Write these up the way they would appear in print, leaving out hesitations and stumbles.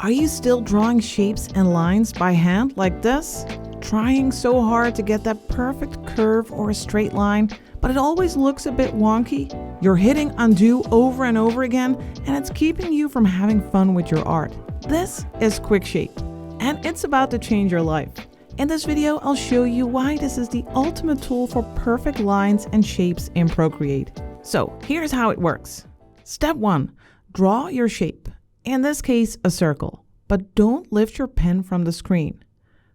Are you still drawing shapes and lines by hand like this? Trying so hard to get that perfect curve or a straight line, but it always looks a bit wonky? You're hitting undo over and over again, and it's keeping you from having fun with your art. This is Quick Shape, and it's about to change your life. In this video, I'll show you why this is the ultimate tool for perfect lines and shapes in Procreate. So here's how it works. Step 1, draw your shape. In this case, a circle, but don't lift your pen from the screen.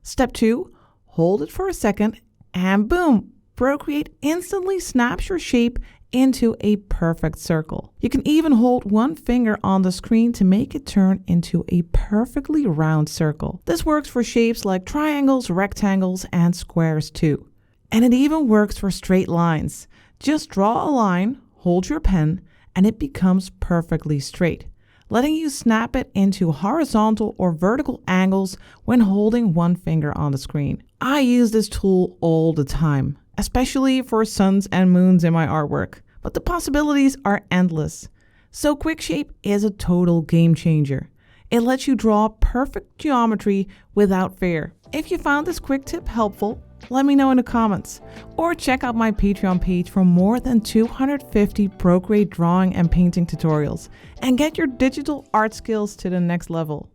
Step 2, hold it for a second and boom, Procreate instantly snaps your shape into a perfect circle. You can even hold one finger on the screen to make it turn into a perfectly round circle. This works for shapes like triangles, rectangles, and squares too. And it even works for straight lines. Just draw a line, hold your pen, and it becomes perfectly straight, letting you snap it into horizontal or vertical angles when holding one finger on the screen. I use this tool all the time, especially for suns and moons in my artwork, but the possibilities are endless. So Quick Shape is a total game changer. It lets you draw perfect geometry without fear. If you found this quick tip helpful, let me know in the comments, or check out my Patreon page for more than 250 Procreate drawing and painting tutorials and get your digital art skills to the next level.